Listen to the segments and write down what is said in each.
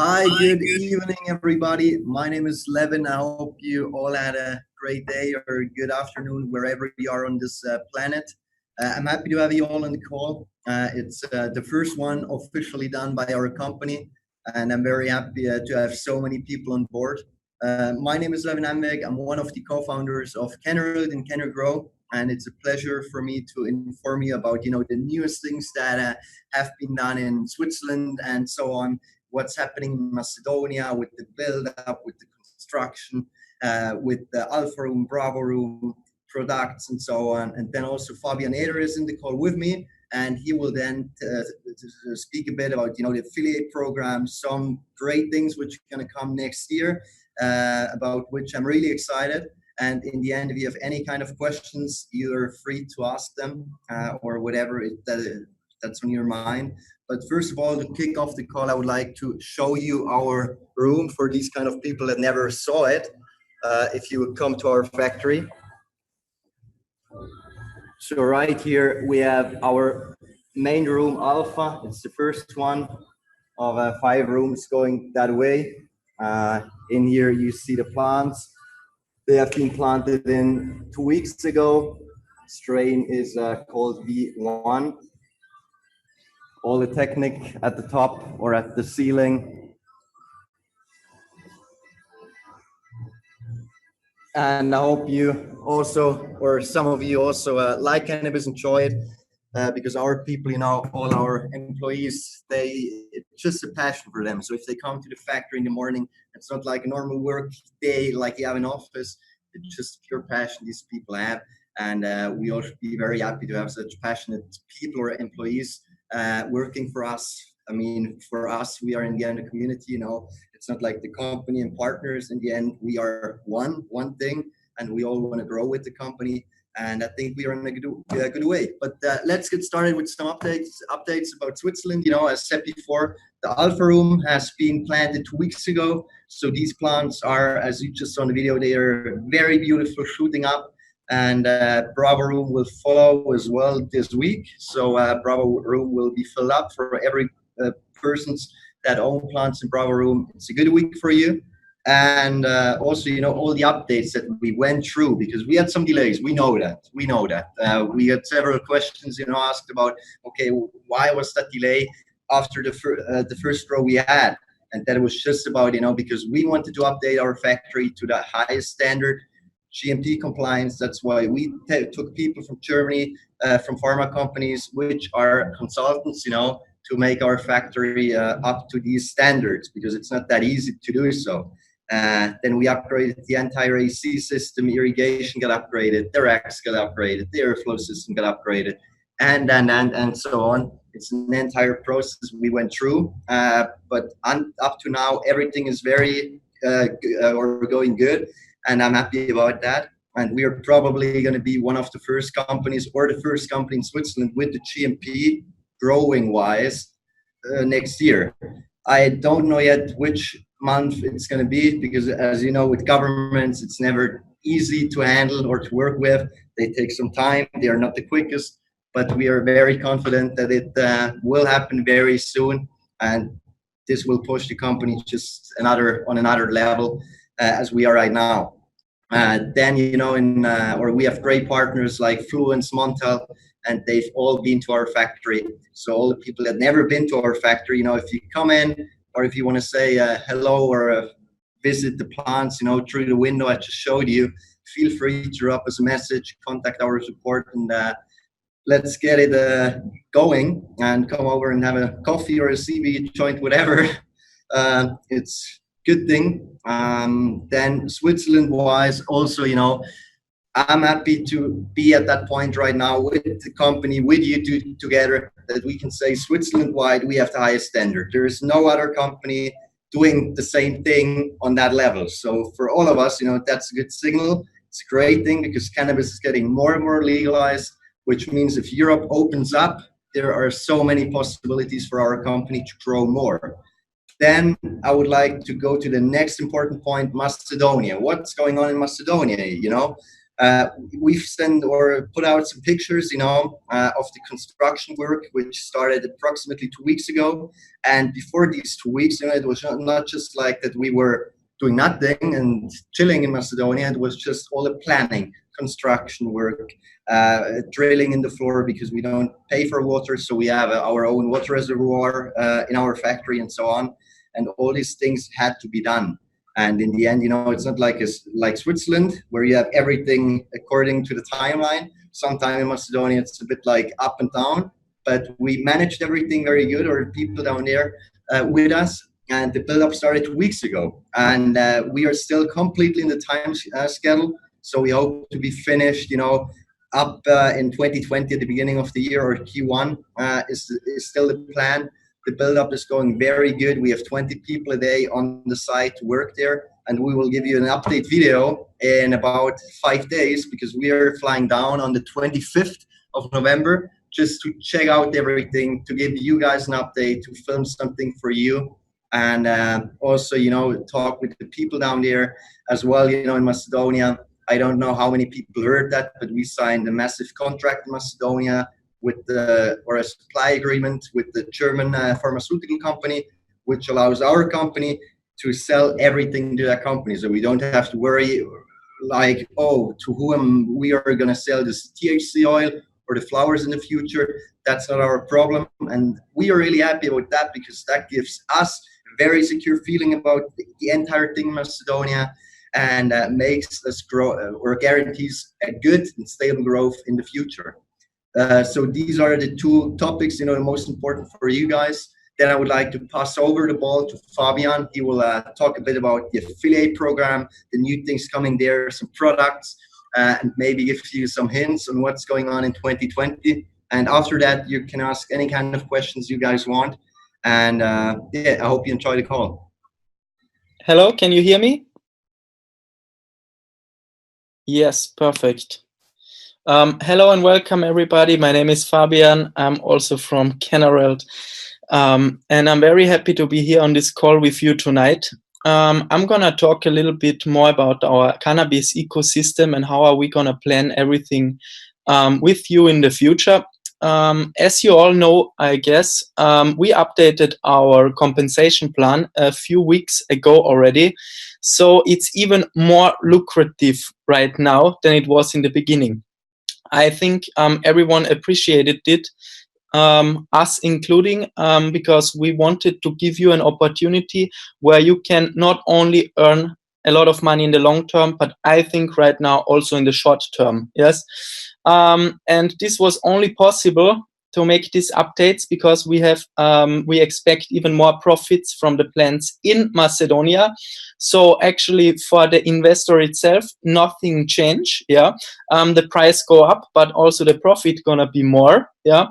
Hi, good evening, everybody. My name is Levin. I hope you all had a great day or good afternoon wherever you are on this planet. I'm happy to have you all on the call. It's the first one officially done by our company, and I'm very happy to have so many people on board. My name is Levin Amweg. I'm one of the co-founders of Cannergrow and Cannergrow, and it's a pleasure for me to inform you about the newest things that have been done in Switzerland and so on, what's happening in Macedonia with the build up, with the construction, with the Alpha Room, Bravo Room products, and so on. And then also Fabian Eder is in the call with me, and he will then speak a bit about the affiliate program, some great things which are going to come next year, about which I'm really excited. And in the end, if you have any kind of questions, you're free to ask them or whatever that's on your mind. But first of all, to kick off the call, I would like to show you our room for these kind of people that never saw it. If you would come to our factory. So right here, we have our main room, Alpha. It's the first one of 5 rooms going that way. In here, you see the plants. They have been planted in 2 weeks ago. Strain is called V1. All the technique at the top or at the ceiling. And I hope you also, or some of you also like cannabis, enjoy it, because our people, all our employees, it's just a passion for them. So if they come to the factory in the morning, it's not like a normal work day like you have in office. It's just pure passion these people have. And we ought to be very happy to have such passionate people or employees working for us. I mean, for us, we are in the end a community, It's not like the company and partners. In the end, we are one thing, and we all want to grow with the company. And I think we are in a good way. But let's get started with some updates about Switzerland. As said before, the Alpha Room has been planted 2 weeks ago. So these plants are, as you just saw in the video, they are very beautiful, shooting up. And Bravo Room will follow as well this week. So Bravo Room will be filled up for every persons that own plants in Bravo Room. It's a good week for you. And also, all the updates that we went through, because we had some delays. We know that. We had several questions, asked about, okay, why was that delay after the first row we had? And that was just about, because we wanted to update our factory to the highest standard, GMP compliance. That's why we took people from Germany, from pharma companies, which are consultants, to make our factory up to these standards, because it's not that easy to do so. Then we upgraded the entire AC system, irrigation got upgraded, the racks got upgraded, the airflow system got upgraded, and so on. It's an entire process we went through, but up to now, everything is very or going good, and I'm happy about that. And we are probably going to be one of the first companies, or the first company in Switzerland with the GMP growing wise next year. I don't know yet which month it's going to be, because as you know, with governments, it's never easy to handle or to work with. They take some time. They are not the quickest, but we are very confident that it will happen very soon. And this will push the company just on another level as we are right now. Then, or we have great partners like Fluence, Montel, and they've all been to our factory. So all the people that never been to our factory, if you come in, or if you want to say hello or visit the plants, through the window I just showed you, feel free to drop us a message, contact our support, and let's get it going, and come over and have a coffee or a CB joint, whatever. It's good thing. Then Switzerland wise also, I'm happy to be at that point right now with the company, with you two together, that we can say Switzerland wide, we have the highest standard. There is no other company doing the same thing on that level. So for all of us, that's a good signal. It's a great thing, because cannabis is getting more and more legalized, which means if Europe opens up, there are so many possibilities for our company to grow more. Then I would like to go to the next important point, Macedonia. What's going on in Macedonia? We've sent or put out some pictures, of the construction work, which started approximately 2 weeks ago. And before these 2 weeks, it was not just like that we were doing nothing and chilling in Macedonia. It was just all the planning, construction work, drilling in the floor because we don't pay for water. So we have our own water reservoir in our factory and so on. And all these things had to be done. And in the end, it's not like Switzerland where you have everything according to the timeline. Sometimes in Macedonia, it's a bit like up and down, but we managed everything very good, or people down there with us. And the build-up started 2 weeks ago. And we are still completely in the time schedule. So we hope to be finished, up in 2020 at the beginning of the year, or Q1 is still the plan. The build-up is going very good. We have 20 people a day on the site to work there, and we will give you an update video in about 5 days because we are flying down on the 25th of November just to check out everything, to give you guys an update, to film something for you, and also, talk with the people down there as well, in Macedonia. I don't know how many people heard that, but we signed a massive contract in Macedonia or a supply agreement with the German pharmaceutical company, which allows our company to sell everything to that company. So we don't have to worry to whom we are going to sell this THC oil or the flowers in the future. That's not our problem. And we are really happy about that because that gives us a very secure feeling about the entire thing in Macedonia, and makes us grow or guarantees a good and stable growth in the future. So these are the two topics, the most important for you guys. Then I would like to pass over the ball to Fabian. He will talk a bit about the affiliate program, the new things coming there, some products, and maybe give you some hints on what's going on in 2020. And after that, you can ask any kind of questions you guys want. And I hope you enjoy the call. Hello, can you hear me? Yes, perfect. Hello and welcome everybody. My name is Fabian. I'm also from Cannergrow, and I'm very happy to be here on this call with you tonight. I'm gonna talk a little bit more about our cannabis ecosystem and how are we gonna plan everything with you in the future. As you all know, I guess, we updated our compensation plan a few weeks ago already. So it's even more lucrative right now than it was in the beginning. I think everyone appreciated it, us including, because we wanted to give you an opportunity where you can not only earn a lot of money in the long term, but I think right now also in the short term. Yes. And this was only possible to make these updates because we expect even more profits from the plants in Macedonia. So actually for the investor itself, nothing changed. Yeah. The price go up, but also the profit gonna be more. Yeah.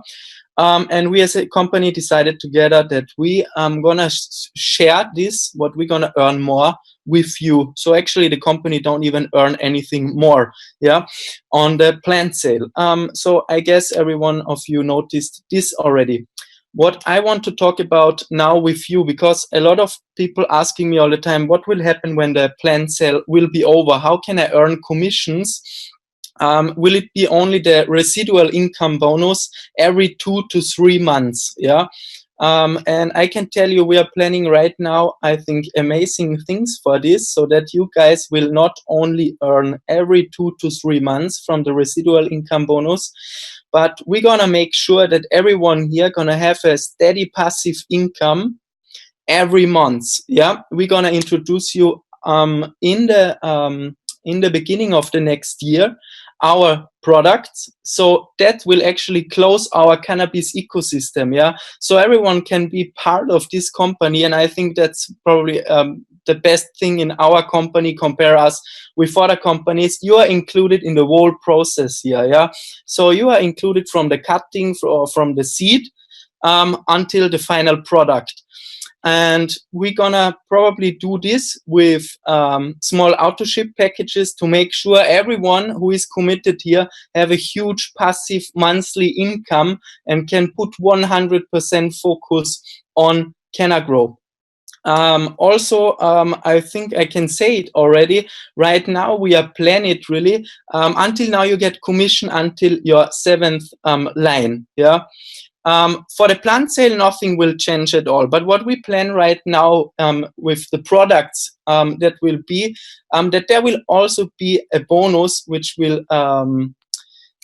And we as a company decided together that we gonna share this, what we're gonna earn more with you. So actually the company don't even earn anything more, yeah, on the plant sale. So I guess every one of you noticed this already. What I want to talk about now with you, because a lot of people asking me all the time, what will happen when the plant sale will be over? How can I earn commissions? Will it be only the residual income bonus every 2 to 3 months? Yeah. And I can tell you we are planning right now, I think, amazing things for this so that you guys will not only earn every 2 to 3 months from the residual income bonus, but we're going to make sure that everyone here going to have a steady passive income every month. Yeah. We're going to introduce you in the beginning of the next year our products, so that will actually close our cannabis ecosystem. Yeah, so everyone can be part of this company, and I think that's probably the best thing in our company. Compare us with other companies. You are included in the whole process here. Yeah, so you are included from the cutting from the seed until the final product. And we're gonna probably do this with small auto ship packages to make sure everyone who is committed here have a huge passive monthly income and can put 100% focus on Cannergrow. Also, I think I can say it already. Right now, we are planning it really. Until now, you get commission until your 7th line. Yeah. For the plant sale, nothing will change at all. But what we plan right now with the products that will be that there will also be a bonus which will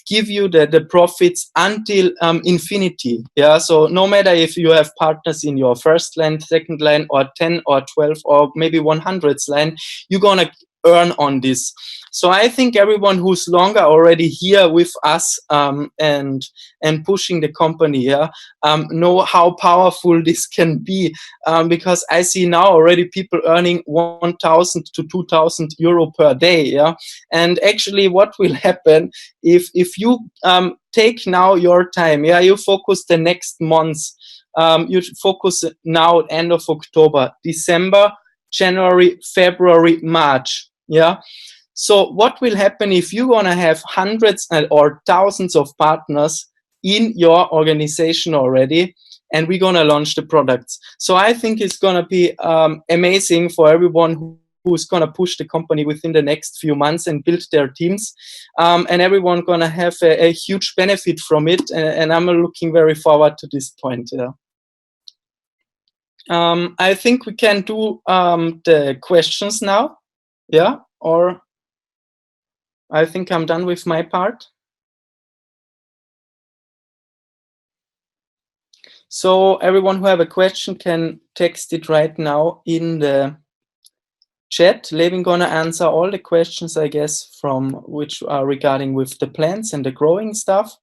give you the profits until infinity. Yeah. So no matter if you have partners in your first line, second line, or 10 or 12 or maybe 100th line, you're gonna earn on this. So I think everyone who's longer already here with us and pushing the company, yeah, know how powerful this can be, because I see now already people earning 1,000 to 2,000 euro per day, yeah. And actually, what will happen if you take now your time, yeah, you focus the next months, you focus now at end of October, December, January, February, March, yeah. So what will happen if you're gonna have hundreds or thousands of partners in your organization already, and we're gonna launch the products? So I think it's gonna be amazing for everyone who's gonna push the company within the next few months and build their teams, and everyone gonna have a huge benefit from it. And I'm looking very forward to this point. Yeah. I think we can do the questions now. Yeah, or I think I'm done with my part. So everyone who have a question can text it right now in the chat. Levin gonna answer all the questions, I guess, from which are regarding with the plants and the growing stuff.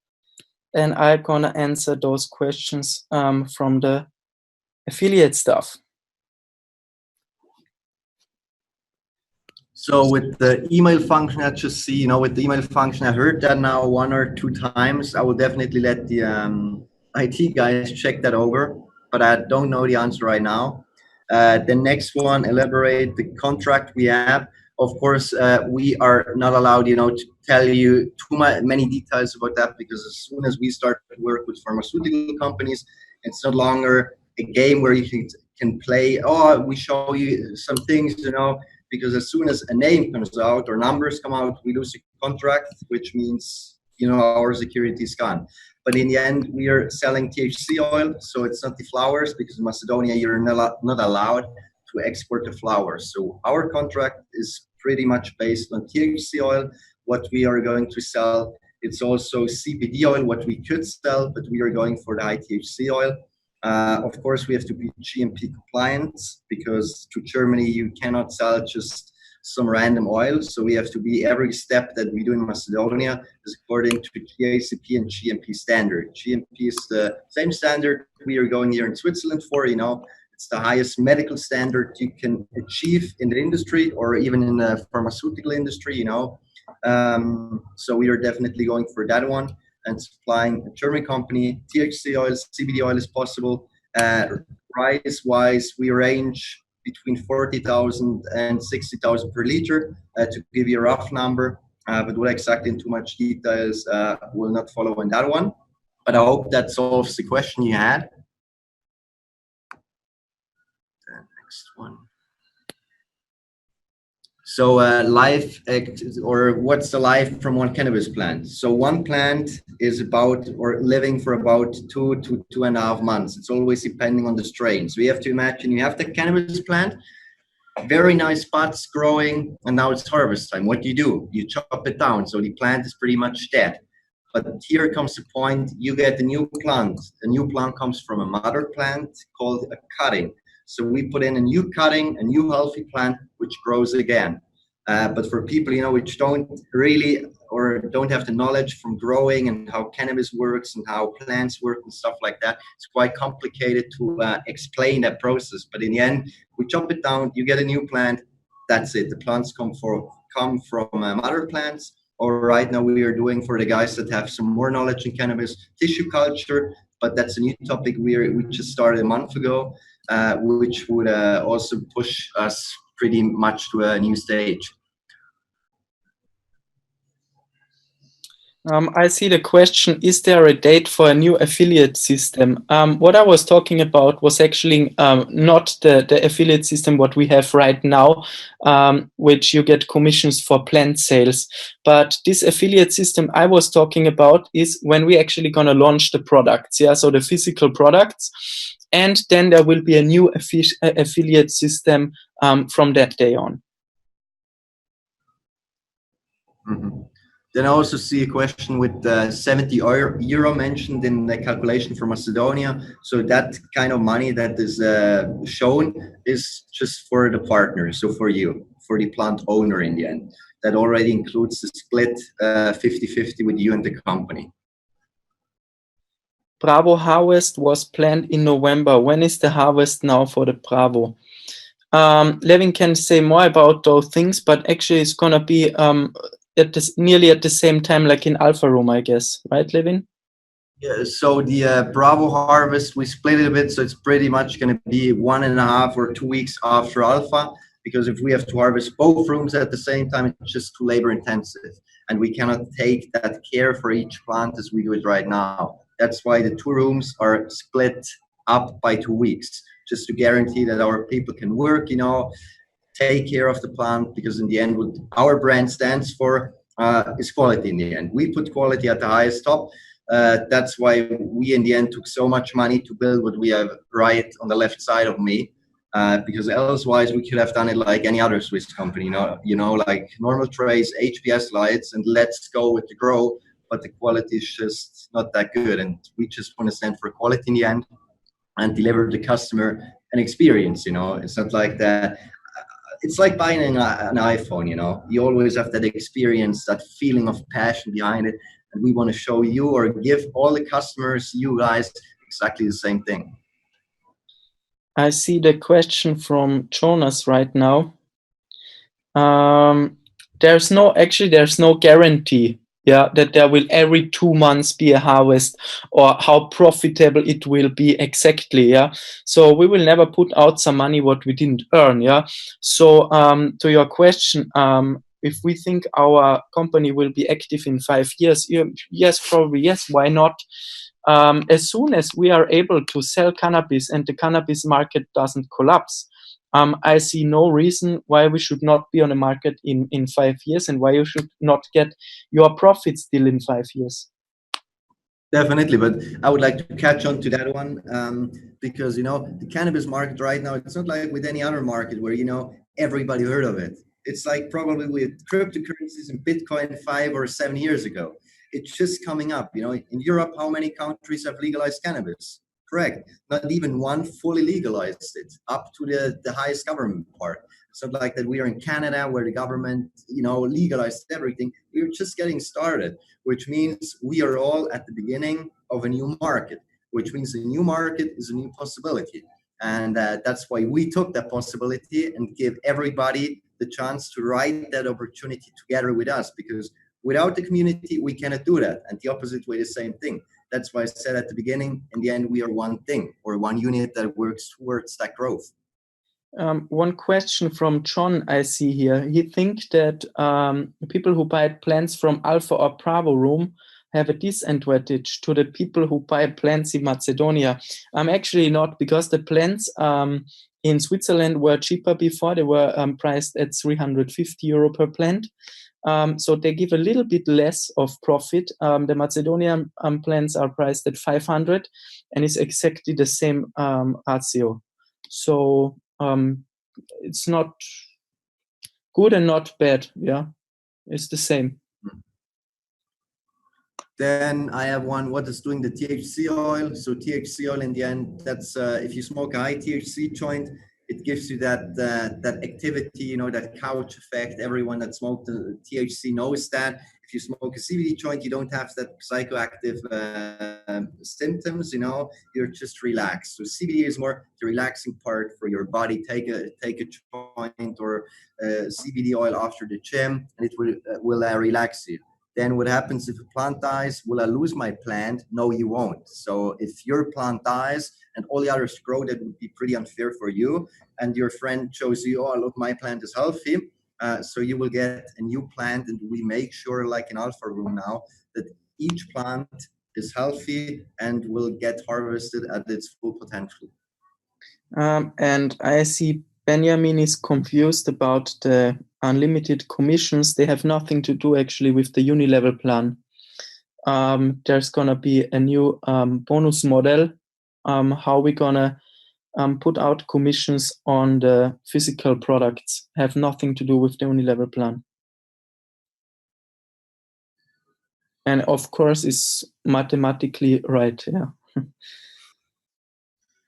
And I'm gonna answer those questions from the affiliate stuff. So with the email function, I just see, with the email function, I heard that now 1 or 2 times. I will definitely let the IT guys check that over, but I don't know the answer right now. The next one, elaborate the contract we have. Of course, we are not allowed, to tell you too many details about that, because as soon as we start to work with pharmaceutical companies, it's no longer a game where you can play, oh, we show you some things, because as soon as a name comes out or numbers come out, we lose a contract, which means, our security is gone. But in the end, we are selling THC oil, so it's not the flowers, because in Macedonia, you're not allowed to export the flowers. So our contract is pretty much based on THC oil, what we are going to sell. It's also CBD oil, what we could sell, but we are going for the high THC oil. Of course, we have to be GMP compliant, because to Germany, you cannot sell just some random oil. So we have to be, every step that we do in Macedonia is according to GACP and GMP standard. GMP is the same standard we are going here in Switzerland for, it's the highest medical standard you can achieve in the industry, or even in the pharmaceutical industry, so we are definitely going for that one and supplying a German company. THC oil, CBD oil is possible. Price-wise, we range between 40,000 and 60,000 per liter, to give you a rough number. But what exactly in too much details will not follow on that one. But I hope that solves the question you had. The next one. So life, or what's the life from one cannabis plant? So one plant is about, or living for about 2 to 2.5 months. It's always depending on the strain. So you have to imagine you have the cannabis plant, very nice buds growing, and now it's harvest time. What do? You chop it down. So the plant is pretty much dead. But here comes the point, you get a new plant. The new plant comes from a mother plant called a cutting. So we put in a new cutting, a new healthy plant, which grows again. But for people, which don't really, or don't have the knowledge from growing and how cannabis works and how plants work and stuff like that, it's quite complicated to explain that process. But in the end, we chop it down, you get a new plant, that's it. The plants come from mother plants. Or right now we are doing, for the guys that have some more knowledge in cannabis, tissue culture, but that's a new topic we just started a month ago, which would also push us pretty much to a new stage. I see the question, is there a date for a new affiliate system? What I was talking about was actually not the affiliate system what we have right now, which you get commissions for plant sales. But this affiliate system I was talking about is when we actually going to launch the products, yeah, so the physical products. And then there will be a new affiliate system from that day on. Mm-hmm. Then I also see a question with 70 euro mentioned in the calculation for Macedonia. So that kind of money that is shown is just for the partner, so for you, for the plant owner in the end. That already includes the split 50-50 with you and the company. Bravo harvest was planned in November. When is the harvest now for the Bravo? Levin can say more about those things, but actually it's going to be nearly at the same time like in Alpha Room, I guess. Right, Levin? Yeah, so the Bravo harvest, we split it a bit. So it's pretty much going to be 1.5 or 2 weeks after Alpha, because if we have to harvest both rooms at the same time, it's just too labor intensive. And we cannot take that care for each plant as we do it right now. That's why the 2 rooms are split up by 2 weeks, just to guarantee that our people can work, take care of the plant, because in the end, what our brand stands for is quality in the end. We put quality at the highest top. That's why we in the end took so much money to build what we have right on the left side of me, because elsewise we could have done it like any other Swiss company, like normal trays, HPS lights, and let's go with the grow. But the quality is just not that good, and we just want to stand for quality in the end and deliver the customer an experience. It's not like that. It's like buying an iPhone. You always have that experience, that feeling of passion behind it. And we want to show you or give all the customers, you guys, exactly the same thing. I see the question from Jonas right now. There's no guarantee, yeah, that there will every 2 months be a harvest or how profitable it will be exactly, yeah. So we will never put out some money what we didn't earn, yeah. So to your question, if we think our company will be active in 5 years, yes, probably yes. Why not? As soon as we are able to sell cannabis and the cannabis market doesn't collapse, I see no reason why we should not be on the market in 5 years and why you should not get your profit still in 5 years. Definitely, but I would like to catch on to that one because, the cannabis market right now, it's not like with any other market where, everybody heard of it. It's like probably with cryptocurrencies and Bitcoin 5 or 7 years ago. It's just coming up. In Europe, how many countries have legalized cannabis? Correct. Not even one fully legalized it, up to the highest government part. It's not like that we are in Canada where the government, legalized everything. We're just getting started, which means we are all at the beginning of a new market, which means a new market is a new possibility. And that's why we took that possibility and give everybody the chance to ride that opportunity together with us, because without the community, we cannot do that. And the opposite way, the same thing. That's why I said at the beginning, in the end, we are one thing or one unit that works towards that growth. One question from John I see here. He thinks that people who buy plants from Alpha or Bravo Room have a disadvantage to the people who buy plants in Macedonia. Actually not, because the plants in Switzerland were cheaper before. They were priced at 350 euro per plant. So they give a little bit less of profit. The Macedonian plants are priced at 500 and it's exactly the same ratio. So it's not good and not bad. Yeah, it's the same. Then I have one, what is doing the THC oil? So THC oil in the end, that's if you smoke a high THC joint, it gives you that activity, that couch effect. Everyone that smoked the THC knows that. If you smoke a CBD joint, you don't have that psychoactive symptoms, you're just relaxed. So CBD is more the relaxing part for your body. Take a joint or CBD oil after the gym, and it will relax you. Then what happens if a plant dies? Will I lose my plant? No, you won't. So if your plant dies and all the others grow, that would be pretty unfair for you. And your friend shows you, oh, look, my plant is healthy. So you will get a new plant, and we make sure, like in Alpha Room now, that each plant is healthy and will get harvested at its full potential. And I see Benjamin is confused about the unlimited commissions. They have nothing to do actually with the unilevel plan. There's gonna be a new bonus model. How we're gonna put out commissions on the physical products have nothing to do with the unilevel plan. And of course, it's mathematically right, yeah.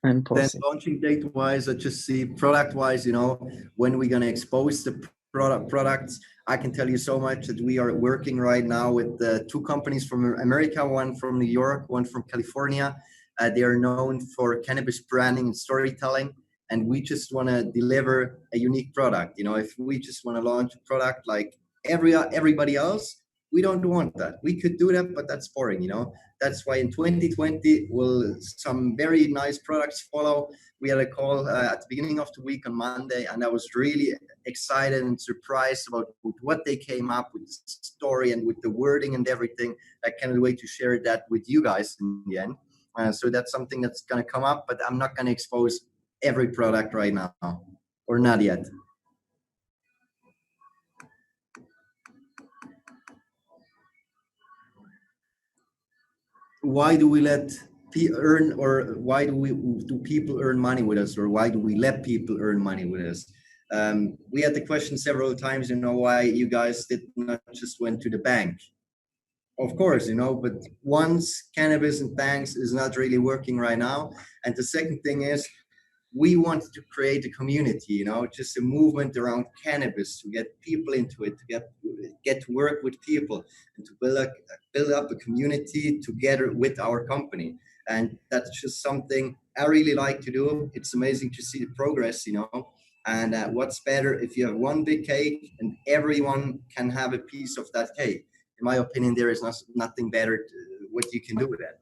And then launching date wise, I just see product wise, you know, when we're gonna expose the products. I can tell you so much that we are working right now with two companies from America, one from New York, one from California. They are known for cannabis branding and storytelling, and we just want to deliver a unique product. You know, if we just want to launch a product like everybody else, we don't want that. We could do that, but that's boring, you know. That's why in 2020 will some very nice products follow. We had a call at the beginning of the week on Monday, and I was really excited and surprised about what they came up with, the story and with the wording and everything. I cannot wait to share that with you guys in the end. So that's something that's going to come up, but I'm not going to expose every product right now, or not yet. Why do we let earn, or why do people earn money with us, or why do we let people earn money with us? We had the question several times, you know, why you guys did not just went to the bank. Of course, you know, but once cannabis and banks is not really working right now. And the second thing is, we wanted to create a community, you know, just a movement around cannabis to get people into it, to get to work with people, and to build up a community together with our company. And that's just something I really like to do. It's amazing to see the progress, you know. And what's better if you have one big cake and everyone can have a piece of that cake? In my opinion, there is nothing better what you can do with that.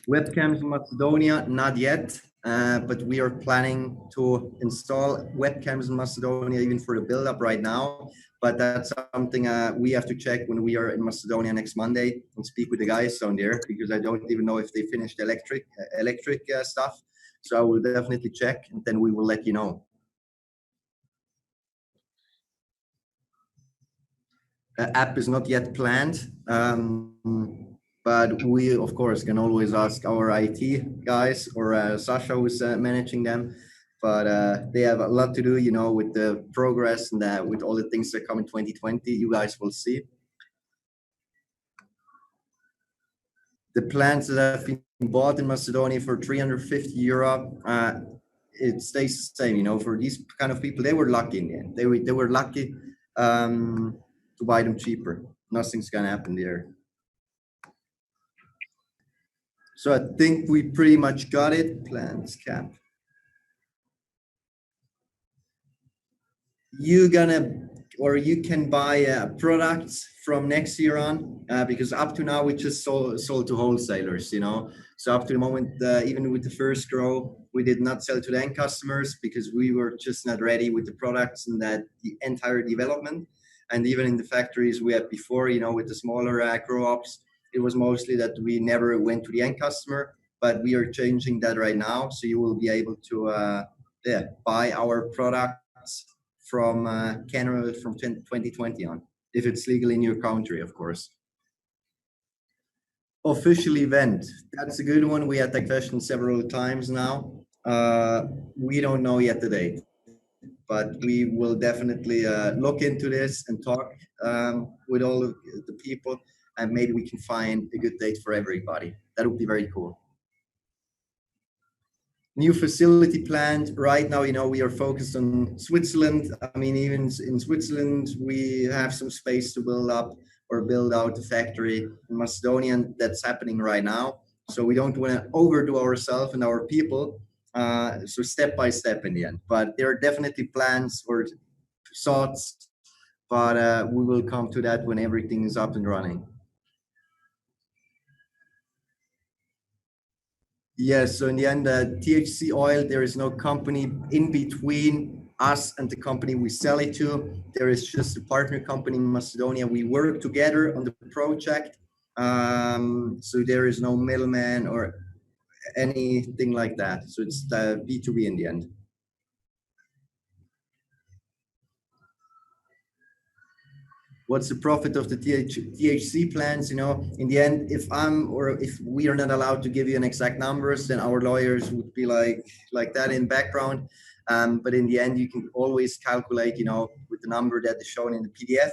Webcams in Macedonia, not yet, but we are planning to install webcams in Macedonia even for the build-up right now. But that's something we have to check when we are in Macedonia next Monday and speak with the guys down there, because I don't even know if they finished electric stuff. So I will definitely check, and then we will let you know. App is not yet planned. But we, of course, can always ask our IT guys or Sasha, who's managing them. But they have a lot to do, you know, with the progress and with all the things that come in 2020. You guys will see. The plants that have been bought in Macedonia for 350 euro, it stays the same, you know. For these kind of people, they were lucky in the end. They were lucky to buy them cheaper. Nothing's gonna happen there. So I think we pretty much got it. Plans cap. You can buy products from next year on, because up to now we just sold to wholesalers, you know. So up to the moment, even with the first grow, we did not sell to the end customers because we were just not ready with the products and the entire development. And even in the factories we had before, you know, with the smaller grow ups, it was mostly that we never went to the end customer. But we are changing that right now, so you will be able to buy our products from Cannergrow from 2020 on, if it's legal in your country, of course. Official event, that's a good one. We had that question several times now. We don't know yet the date, but we will definitely look into this and talk with all of the people, and maybe we can find a good date for everybody. That would be very cool. New facility planned right now. You know, we are focused on Switzerland. I mean, even in Switzerland, we have some space to build up or build out a factory. In Macedonia, that's happening right now. So we don't want to overdo ourselves and our people. So step by step in the end. But there are definitely plans or thoughts, but we will come to that when everything is up and running. Yes, so in the end, THC oil, there is no company in between us and the company we sell it to. There is just a partner company in Macedonia. We work together on the project. So there is no middleman or anything like that. So it's B2B in the end. What's the profit of the THC plants? You know, in the end, if we are not allowed to give you an exact numbers, then our lawyers would be like that in background. But in the end, you can always calculate, you know, with the number that is shown in the PDF.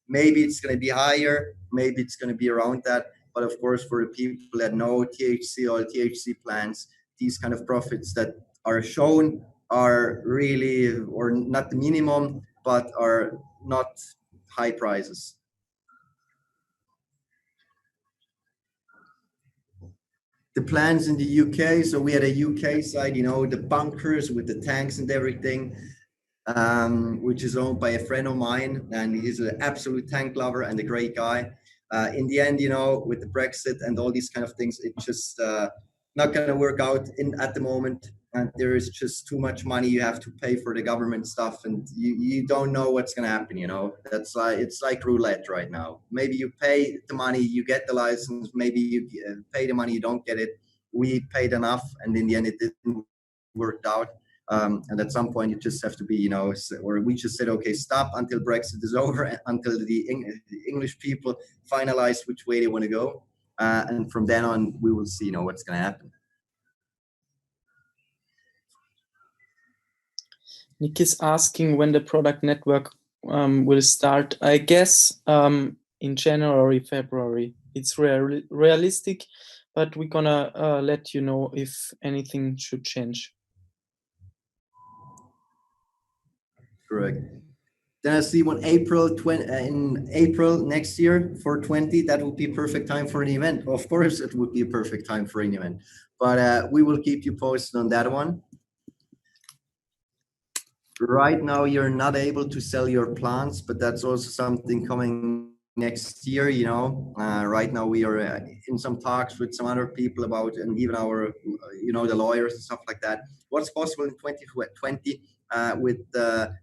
Maybe it's going to be higher, maybe it's going to be around that. But of course, for the people that know THC or THC plants, these kind of profits that are shown are really, or not the minimum, but are not high prices. The plants in the UK, so we had a UK side, you know, the bunkers with the tanks and everything, which is owned by a friend of mine, and he's an absolute tank lover and a great guy. In the end, you know, with the Brexit and all these kind of things, it's just not going to work out at the moment. And there is just too much money you have to pay for the government stuff, and you don't know what's going to happen. You know, it's like roulette right now. Maybe you pay the money, you get the license. Maybe you pay the money, you don't get it. We paid enough, and in the end, it didn't work out. And at some point, you just have to be, you know, or we just said, okay, stop until Brexit is over, until the English people finalize which way they want to go. And from then on, we will see, you know, what's going to happen. Nick is asking when the product network will start. I guess in January, February. It's realistic, but we're gonna let you know if anything should change. Correct. Then I see in April next year for 20, that would be perfect time for an event. Of course, it would be a perfect time for an event, but we will keep you posted on that one. Right now, you're not able to sell your plants, but that's also something coming next year. You know, right now we are in some talks with some other people about, and even our, you know, the lawyers and stuff like that. What's possible in 2020 with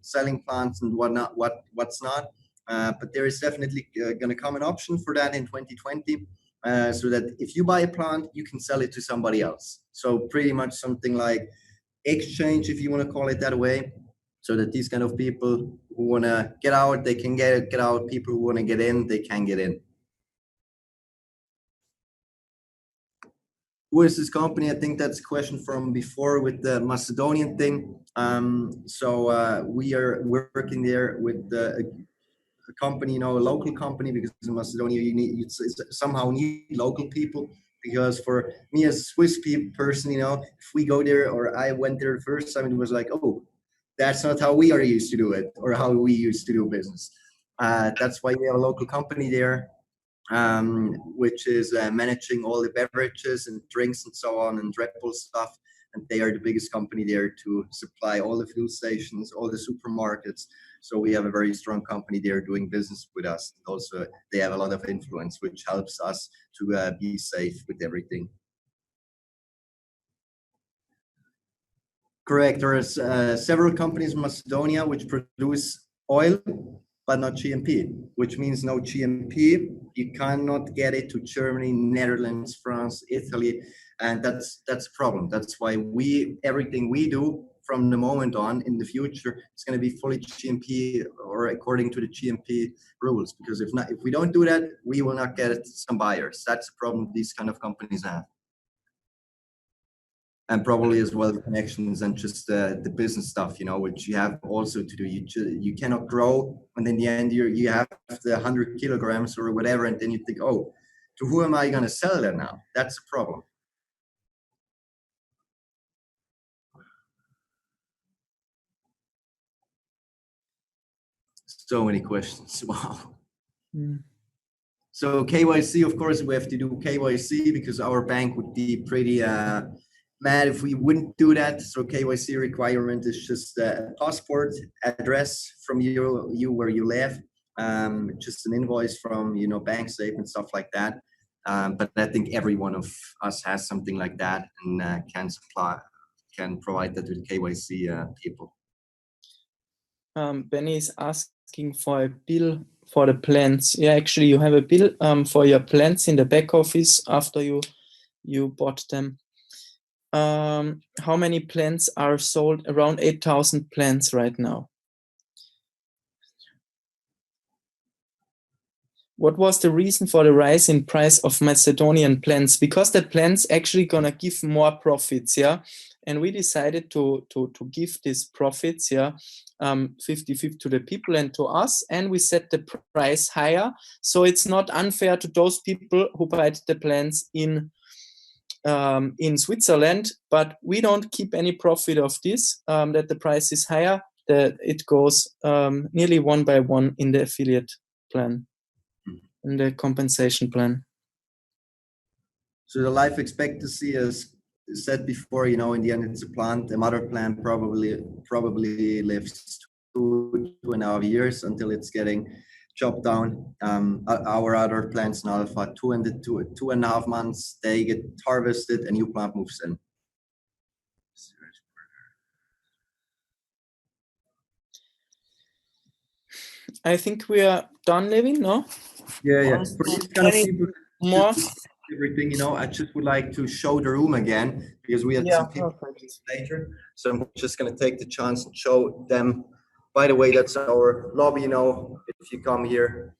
selling plants and what's not. But there is definitely going to come an option for that in 2020. So that if you buy a plant, you can sell it to somebody else. So pretty much something like exchange, if you want to call it that way. So that these kind of people who want to get out, they can get out. People who want to get in, they can get in. Who is this company? I think that's a question from before with the Macedonian thing. So we are working there with a company, you know, a local company, because in Macedonia you somehow need local people. Because for me as a Swiss person, you know, if we go there, or I went there the first time, it was like, oh, that's not how we are used to do it, or how we used to do business. That's why we have a local company there, which is managing all the beverages and drinks and so on, and Red Bull stuff. And they are the biggest company there to supply all the fuel stations, all the supermarkets. So we have a very strong company there doing business with us. Also, they have a lot of influence, which helps us to be safe with everything. Correct. There are several companies in Macedonia which produce oil, but not GMP, which means no GMP. You cannot get it to Germany, Netherlands, France, Italy, and that's a problem. That's why everything we do from the moment on in the future, it's going to be fully GMP or according to the GMP rules. Because if we don't do that, we will not get some buyers. That's the problem these kind of companies have. And probably as well connections and just the business stuff, you know, which you have also to do. You cannot grow, and in the end you have the 100 kilograms or whatever, and then you think, oh, to who am I going to sell that now? That's a problem. So many questions. Wow. Mm. So KYC, of course, we have to do KYC because our bank would be pretty mad if we wouldn't do that. So KYC requirement is just a passport address from you where you live, just an invoice from, you know, bank statement, stuff like that. But I think every one of us has something like that and can provide that to the KYC people. Benny is asking for a bill for the plants. Yeah, actually, you have a bill for your plants in the back office after you bought them. How many plants are sold? Around 8,000 plants right now. What was the reason for the rise in price of Macedonian plants? Because the plants actually gonna give more profits, yeah. And we decided to give these profits, yeah, 50-50 to the people and to us, and we set the price higher. So it's not unfair to those people who buy the plants in Switzerland, but we don't keep any profit of this, that the price is higher, that it goes nearly 1 by 1 in the affiliate plan, in the compensation plan. So the life expectancy is said before, in the end it's a plant. The mother plant probably lives 2.5 years until it's getting chopped down. Our other plants now for 2.5 months, they get harvested, a new plant moves in. I think we are done, Levin, no? Yeah. For these kind of people, more? Everything, I just would like to show the room again because we had some people later. So I'm just going to take the chance and show them. By the way, that's our lobby, if you come here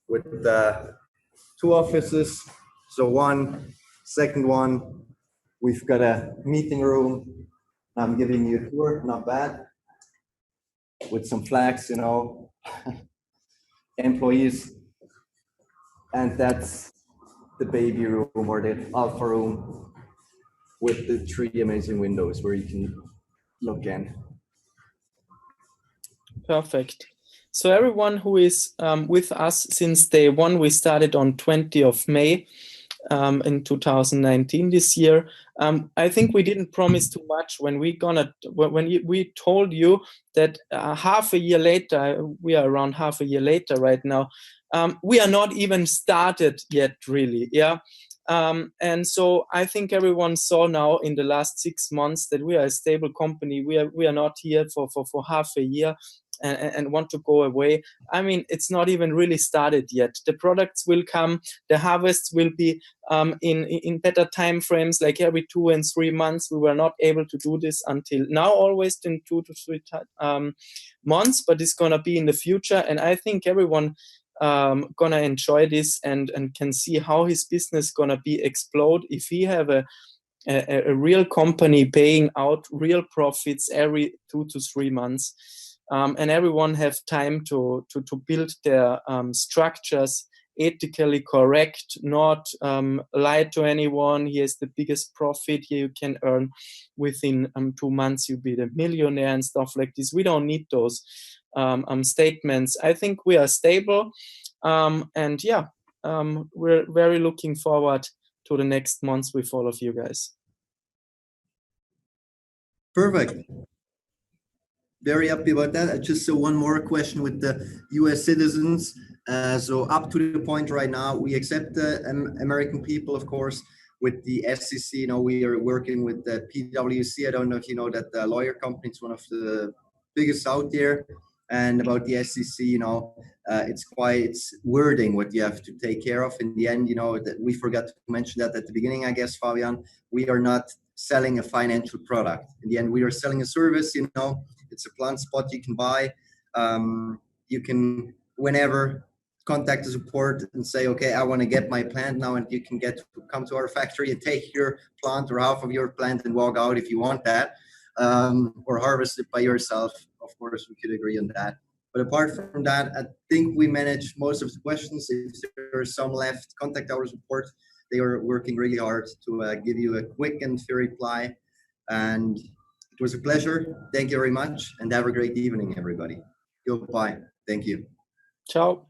with 2 offices. So second one, we've got a meeting room. I'm giving you a tour, not bad, with some flags, employees. And that's the baby room or the alpha room with the 3 amazing windows where you can look in. Perfect. So everyone who is with us since day one, we started on 20th of May in 2019 this year. I think we didn't promise too much when we told you that half a year later, we are around half a year later right now. We are not even started yet, really. Yeah. And so I think everyone saw now in the last 6 months that we are a stable company. We are not here for half a year and want to go away. I mean, it's not even really started yet. The products will come, the harvests will be in better time frames, like every 2 and 3 months. We were not able to do this until now, always in 2 to 3 months, but it's gonna be in the future. And I think everyone gonna enjoy this and can see how his business gonna be explode if he have a real company paying out real profits every 2 to 3 months. And everyone have time to build their structures ethically correct, not lie to anyone. Here's the biggest profit here you can earn within 2 months. You'll be the millionaire and stuff like this. We don't need those statements. I think we are stable, and yeah, we're very looking forward to the next months with all of you guys. Perfect. Very happy about that. Just so one more question with the US citizens. So up to the point right now, we accept American people, of course, with the SEC. We are working with the PwC. I don't know if you know that the lawyer company is one of the biggest out there. And about the SEC, it's wording what you have to take care of. In the end, that we forgot to mention that at the beginning, I guess, Fabian, we are not selling a financial product. In the end, we are selling a service, it's a plant spot you can buy. You can, whenever, contact the support and say, okay, I want to get my plant now, and you can come to our factory and take your plant or half of your plant and walk out if you want that, or harvest it by yourself. Of course, we could agree on that. But apart from that, I think we managed most of the questions. If there are some left, contact our support. They are working really hard to give you a quick and fair reply. And it was a pleasure. Thank you very much, and have a great evening, everybody. Goodbye. Thank you. Ciao.